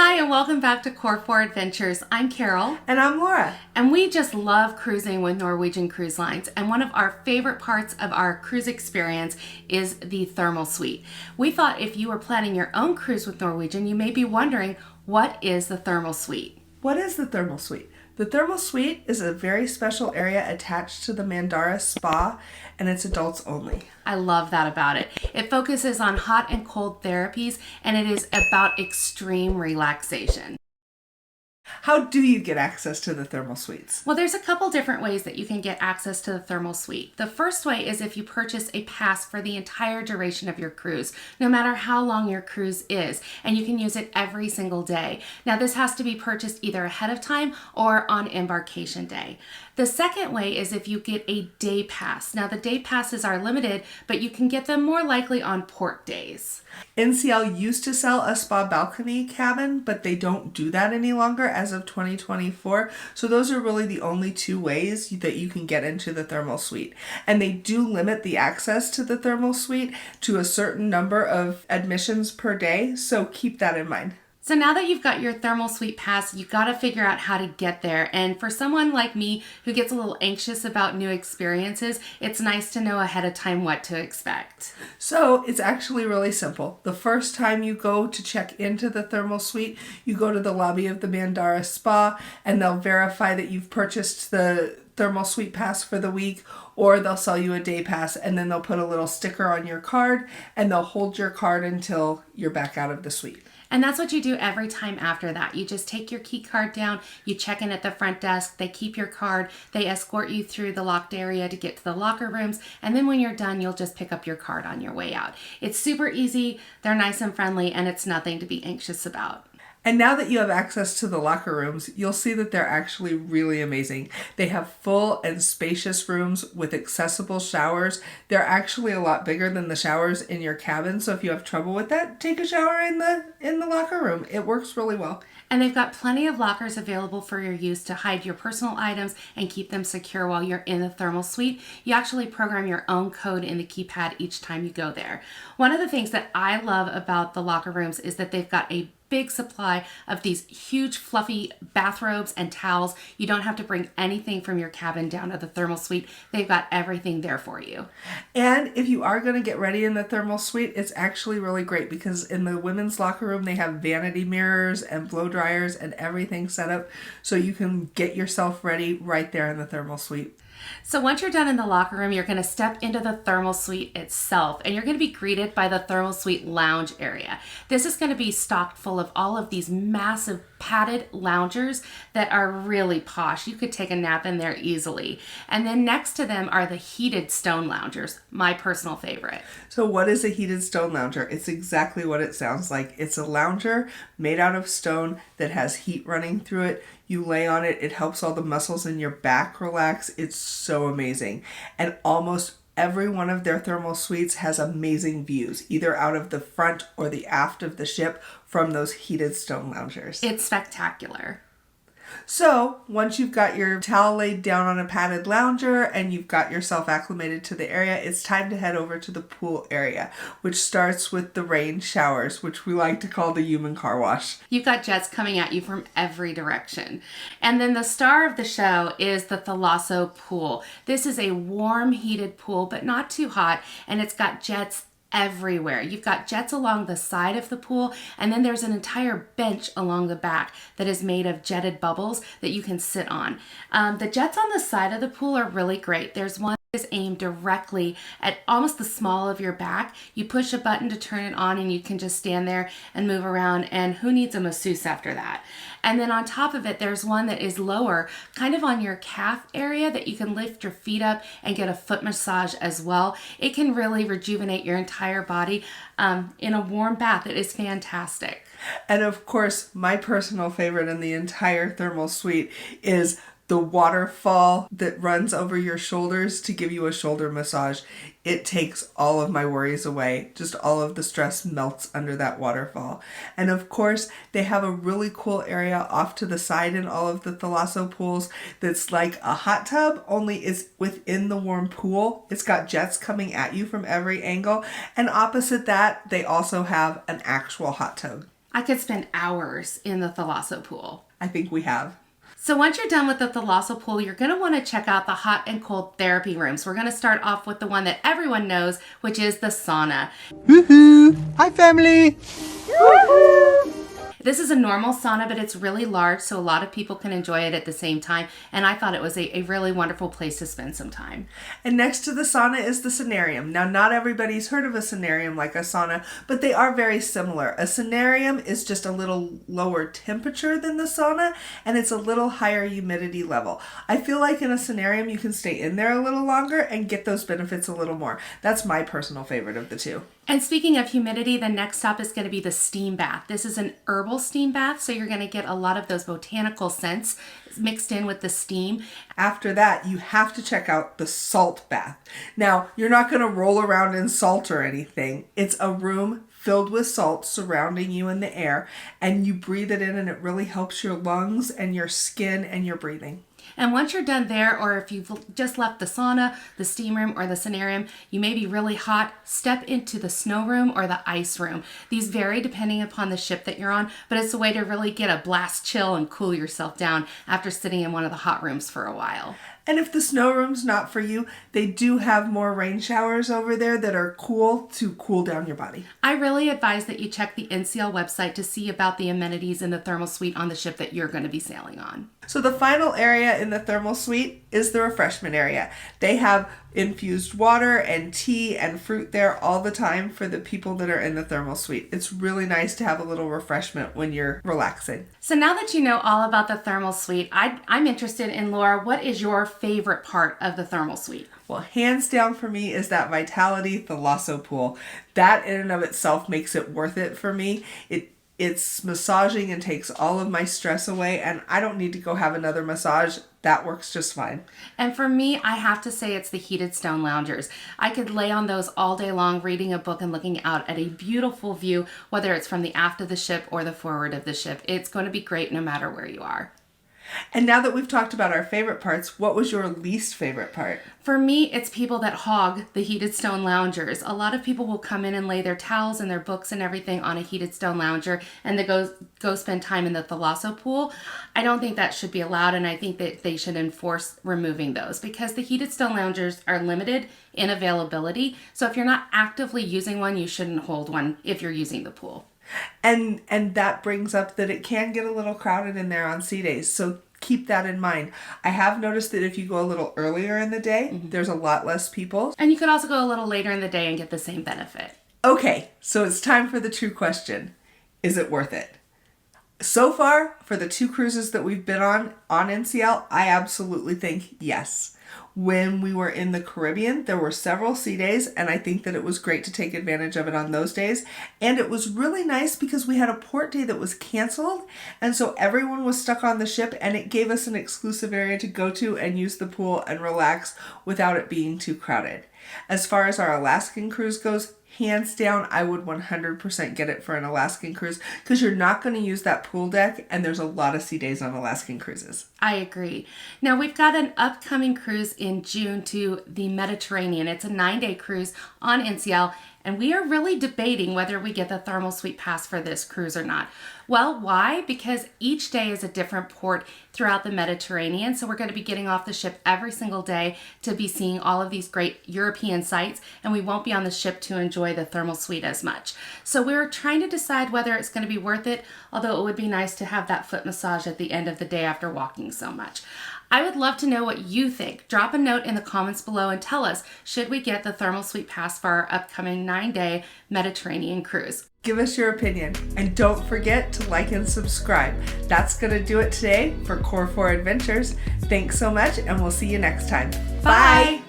Hi, and welcome back to Core 4 Adventures. I'm Carol. And I'm Laura. And we just love cruising with Norwegian Cruise Lines. And one of our favorite parts of our cruise experience is the Thermal Suite. We thought if you were planning your own cruise with Norwegian, you may be wondering, what is the Thermal Suite? What is the Thermal Suite? The Thermal Suite is a very special area attached to the Mandara Spa, and it's adults only. I love that about it. It focuses on hot and cold therapies, and it is about extreme relaxation. How do you get access to the Thermal Suites? Well, there's a couple different ways that you can get access to the Thermal Suite. The first way is if you purchase a pass for the entire duration of your cruise, no matter how long your cruise is, and you can use it every single day. Now, this has to be purchased either ahead of time or on embarkation day. The second way is if you get a day pass. Now, the day passes are limited, but you can get them more likely on port days. NCL used to sell a spa balcony cabin, but they don't do that any longer as of 2024. So those are really the only two ways that you can get into the Thermal Suite. And they do limit the access to the Thermal Suite to a certain number of admissions per day. So keep that in mind. So now that you've got your Thermal Suite pass, you've got to figure out how to get there. And for someone like me who gets a little anxious about new experiences, it's nice to know ahead of time what to expect. So it's actually really simple. The first time you go to check into the Thermal Suite, you go to the lobby of the Mandara Spa, and they'll verify that you've purchased the Thermal Suite pass for the week, or they'll sell you a day pass, and then they'll put a little sticker on your card, and they'll hold your card until you're back out of the suite. And that's what you do every time after that. You just take your key card down, you check in at the front desk, they keep your card, they escort you through the locked area to get to the locker rooms, and then when you're done, you'll just pick up your card on your way out. It's super easy, they're nice and friendly, and it's nothing to be anxious about. And now that you have access to the locker rooms, you'll see that they're actually really amazing. They have full and spacious rooms with accessible showers. They're actually a lot bigger than the showers in your cabin. So if you have trouble with that, take a shower in the locker room. It works really well. And they've got plenty of lockers available for your use to hide your personal items and keep them secure while you're in the Thermal Suite. You actually program your own code in the keypad each time you go there. One of the things that I love about the locker rooms is that they've got a big supply of these huge fluffy bathrobes and towels. You don't have to bring anything from your cabin down to the Thermal Suite. They've got everything there for you. And if you are going to get ready in the Thermal Suite, it's actually really great because in the women's locker room, they have vanity mirrors and blow dryers and everything set up so you can get yourself ready right there in the Thermal Suite. So once you're done in the locker room, you're going to step into the Thermal Suite itself, and you're going to be greeted by the Thermal Suite lounge area. This is going to be stocked full of all of these massive padded loungers that are really posh. You could take a nap in there easily. And then next to them are the heated stone loungers, my personal favorite. So what is a heated stone lounger? It's exactly what it sounds like. It's a lounger made out of stone that has heat running through it. You lay on it, it helps all the muscles in your back relax. It's so amazing. And almost every one of their Thermal Suites has amazing views, either out of the front or the aft of the ship from those heated stone loungers. It's spectacular. So once you've got your towel laid down on a padded lounger and you've got yourself acclimated to the area, it's time to head over to the pool area, which starts with the rain showers, which we like to call the human car wash. You've got jets coming at you from every direction. And then the star of the show is the Thalasso Pool. This is a warm, heated pool, but not too hot, and it's got jets everywhere. You've got jets along the side of the pool, and then there's an entire bench along the back that is made of jetted bubbles that you can sit on. The jets on the side of the pool are really great. There's one that is aimed directly at almost the small of your back. You push a button to turn it on and you can just stand there and move around, and who needs a masseuse after that? And then on top of it, there's one that is lower, kind of on your calf area, that you can lift your feet up and get a foot massage as well. It can really rejuvenate your entire body in a warm bath. It is fantastic. And of course, my personal favorite in the entire Thermal Suite is the waterfall that runs over your shoulders to give you a shoulder massage. It takes all of my worries away. Just all of the stress melts under that waterfall. And of course, they have a really cool area off to the side in all of the Thalasso pools that's like a hot tub, only it's within the warm pool. It's got jets coming at you from every angle. And opposite that, they also have an actual hot tub. I could spend hours in the Thalasso Pool. I think we have. So once you're done with the Thalasso Pool, you're going to want to check out the hot and cold therapy rooms. We're going to start off with the one that everyone knows, which is the sauna. Woohoo! Hi, family! Woohoo! This is a normal sauna, but it's really large, so a lot of people can enjoy it at the same time. And I thought it was a really wonderful place to spend some time. And next to the sauna is the Sanarium. Now, not everybody's heard of a Sanarium like a sauna, but they are very similar. A Sanarium is just a little lower temperature than the sauna, and it's a little higher humidity level. I feel like in a Sanarium, you can stay in there a little longer and get those benefits a little more. That's my personal favorite of the two. And speaking of humidity, the next stop is going to be the steam bath. This is an herbal steam bath, so you're going to get a lot of those botanical scents mixed in with the steam. After that, you have to check out the salt bath. Now, you're not going to roll around in salt or anything. It's a room filled with salt surrounding you in the air, and you breathe it in, and it really helps your lungs and your skin and your breathing. And once you're done there, or if you've just left the sauna, the steam room, or the Sanarium, you may be really hot, step into the snow room or the ice room. These vary depending upon the ship that you're on, but it's a way to really get a blast chill and cool yourself down after sitting in one of the hot rooms for a while. And if the snow room's not for you, they do have more rain showers over there that are cool to cool down your body. I really advise that you check the NCL website to see about the amenities in the thermal suite on the ship that you're going to be sailing on. So the final area in the thermal suite is the refreshment area. They have infused water and tea and fruit there all the time for the people that are in the thermal suite. It's really nice to have a little refreshment when you're relaxing. So now that you know all about the thermal suite, I'm interested in, Laura, what is your favorite part of the thermal suite? Well, hands down for me is that Vitality Thalasso Pool. That in and of itself makes it worth it for me. It's massaging and takes all of my stress away, and I don't need to go have another massage. That works just fine. And for me, I have to say it's the heated stone loungers. I could lay on those all day long reading a book and looking out at a beautiful view, whether it's from the aft of the ship or the forward of the ship. It's going to be great no matter where you are. And now that we've talked about our favorite parts, what was your least favorite part? For me, it's people that hog the heated stone loungers. A lot of people will come in and lay their towels and their books and everything on a heated stone lounger, and they go spend time in the Thalasso Pool. I don't think that should be allowed, and I think that they should enforce removing those because the heated stone loungers are limited in availability. So if you're not actively using one, you shouldn't hold one if you're using the pool. And that brings up that it can get a little crowded in there on sea days. So keep that in mind. I have noticed that if you go a little earlier in the day, there's a lot less people. And you could also go a little later in the day and get the same benefit. Okay, so it's time for the true question. Is it worth it? So far, for the 2 cruises that we've been on NCL, I absolutely think yes. When we were in the Caribbean, there were several sea days, and I think that it was great to take advantage of it on those days. And it was really nice because we had a port day that was canceled, and so everyone was stuck on the ship, and it gave us an exclusive area to go to and use the pool and relax without it being too crowded. As far as our Alaskan cruise goes, hands down, I would 100% get it for an Alaskan cruise because you're not going to use that pool deck, and there's a lot of sea days on Alaskan cruises. I agree. Now, we've got an upcoming cruise in June to the Mediterranean. It's a 9-day cruise on NCL, and we are really debating whether we get the thermal suite pass for this cruise or not. Well, why? Because each day is a different port throughout the Mediterranean. So we're going to be getting off the ship every single day to be seeing all of these great European sites, and we won't be on the ship to enjoy the thermal suite as much. So we're trying to decide whether it's going to be worth it, although it would be nice to have that foot massage at the end of the day after walking so much. I would love to know what you think. Drop a note in the comments below and tell us, should we get the thermal suite pass for our upcoming 9-day Mediterranean cruise? Give us your opinion, and don't forget to like and subscribe. That's going to do it today for Core 4 Adventures. Thanks so much, and we'll see you next time. Bye.